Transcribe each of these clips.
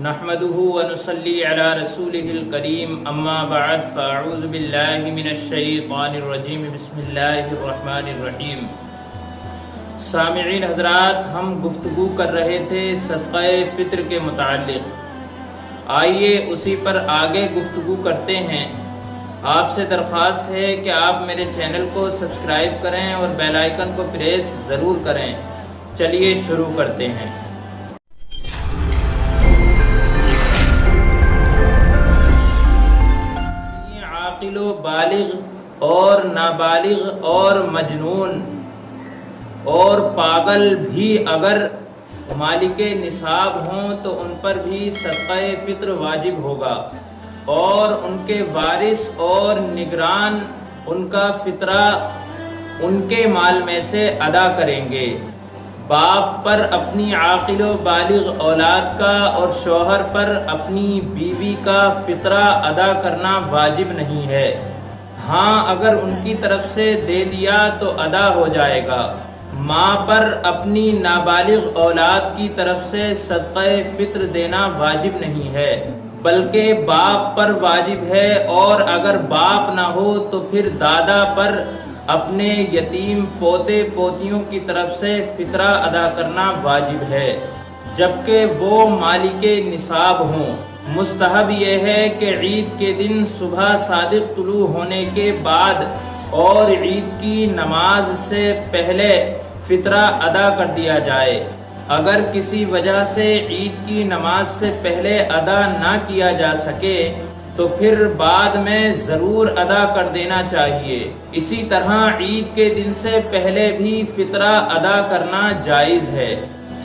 نحمده ونصلي على رسوله الكريم اما بعد فاعوذ بالله من الشیطان الرجیم بسم اللہ الرحمن الرحیم۔ سامعین حضرات، ہم گفتگو کر رہے تھے صدقہ فطر کے متعلق، آئیے اسی پر آگے گفتگو کرتے ہیں۔ آپ سے درخواست ہے کہ آپ میرے چینل کو سبسکرائب کریں اور بیل آئیکن کو پریس ضرور کریں۔ چلیے شروع کرتے ہیں۔ عاقل و بالغ اور نابالغ اور مجنون اور پاگل بھی اگر مالک نصاب ہوں تو ان پر بھی صدقہ فطر واجب ہوگا، اور ان کے وارث اور نگران ان کا فطرہ ان کے مال میں سے ادا کریں گے۔ باپ پر اپنی عاقل و بالغ اولاد کا اور شوہر پر اپنی بیوی کا فطرہ ادا کرنا واجب نہیں ہے، ہاں اگر ان کی طرف سے دے دیا تو ادا ہو جائے گا۔ ماں پر اپنی نابالغ اولاد کی طرف سے صدقہ فطر دینا واجب نہیں ہے، بلکہ باپ پر واجب ہے، اور اگر باپ نہ ہو تو پھر دادا پر اپنے یتیم پوتے پوتیوں کی طرف سے فطرہ ادا کرنا واجب ہے، جبکہ وہ مالک نصاب ہوں۔ مستحب یہ ہے کہ عید کے دن صبح صادق طلوع ہونے کے بعد اور عید کی نماز سے پہلے فطرہ ادا کر دیا جائے۔ اگر کسی وجہ سے عید کی نماز سے پہلے ادا نہ کیا جا سکے تو پھر بعد میں ضرور ادا کر دینا چاہیے۔ اسی طرح عید کے دن سے پہلے بھی فطرہ ادا کرنا جائز ہے۔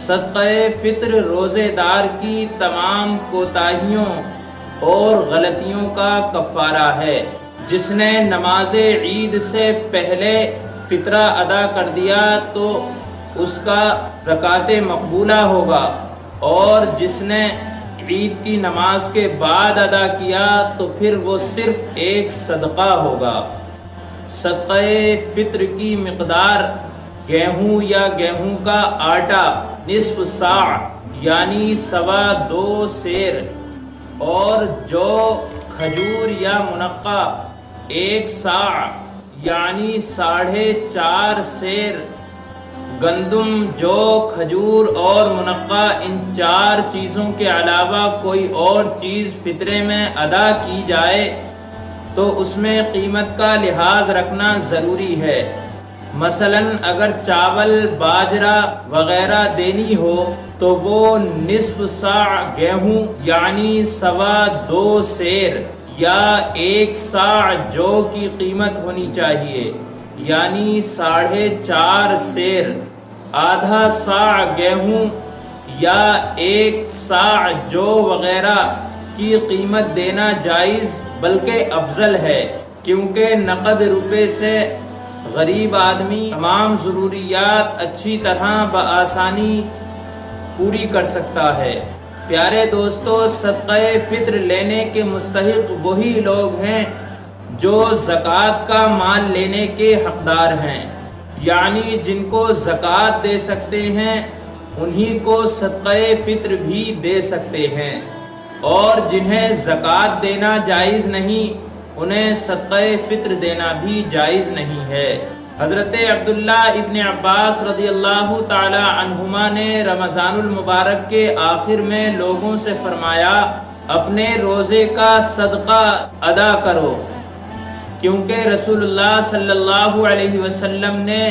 صدقہ فطر روزے دار کی تمام کوتاہیوں اور غلطیوں کا کفارہ ہے۔ جس نے نماز عید سے پہلے فطرہ ادا کر دیا تو اس کا زکوٰۃ مقبولہ ہوگا، اور جس نے عید کی نماز کے بعد ادا کیا تو پھر وہ صرف ایک صدقہ ہوگا۔ صدقہ فطر کی مقدار گیہوں یا گیہوں کا آٹا نصف صاع یعنی 2.25 سیر، اور جو کھجور یا منقع 1 صاع یعنی 4.5 سیر، گندم جو کھجور اور منقع ان 4 چیزوں کے علاوہ کوئی اور چیز فطرے میں ادا کی جائے تو اس میں قیمت کا لحاظ رکھنا ضروری ہے۔ مثلا اگر چاول، باجرہ وغیرہ دینی ہو تو وہ نصف صاع گیہوں یعنی 2.25 سیر یا 1 صاع جو کی قیمت ہونی چاہیے یعنی 4.5 سیر، آدھا صاع گیہوں یا 1 صاع جو وغیرہ کی قیمت دینا جائز بلکہ افضل ہے، کیونکہ نقد روپے سے غریب آدمی تمام ضروریات اچھی طرح بآسانی پوری کر سکتا ہے۔ پیارے دوستو، صدقہ فطر لینے کے مستحق وہی لوگ ہیں جو زکوٰۃ کا مال لینے کے حقدار ہیں، یعنی جن کو زکوٰۃ دے سکتے ہیں انہی کو صدقہ فطر بھی دے سکتے ہیں، اور جنہیں زکوٰۃ دینا جائز نہیں انہیں صدقہ فطر دینا بھی جائز نہیں ہے۔ حضرت عبداللہ ابن عباس رضی اللہ تعالی عنہما نے رمضان المبارک کے آخر میں لوگوں سے فرمایا، اپنے روزے کا صدقہ ادا کرو، کیونکہ رسول اللہ صلی اللہ علیہ وسلم نے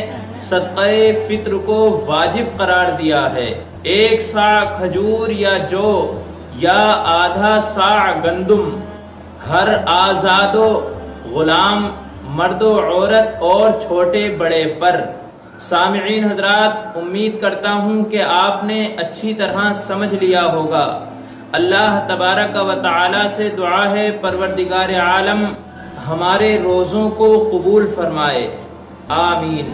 صدقہ فطر کو واجب قرار دیا ہے۔ 1 صاع کھجور یا جو یا آدھا صاع گندم ہر آزاد و غلام، مرد و عورت اور چھوٹے بڑے پر۔ سامعین حضرات، امید کرتا ہوں کہ آپ نے اچھی طرح سمجھ لیا ہوگا۔ اللہ تبارک و تعالی سے دعا ہے پروردگار عالم ہمارے روزوں کو قبول فرمائے، آمین۔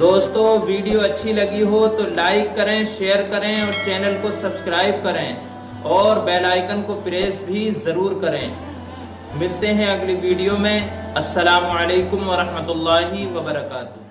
دوستو، ویڈیو اچھی لگی ہو تو لائک کریں، شیئر کریں اور چینل کو سبسکرائب کریں اور بیل آئیکن کو پریس بھی ضرور کریں۔ ملتے ہیں اگلی ویڈیو میں۔ السلام علیکم ورحمۃ اللہ وبرکاتہ۔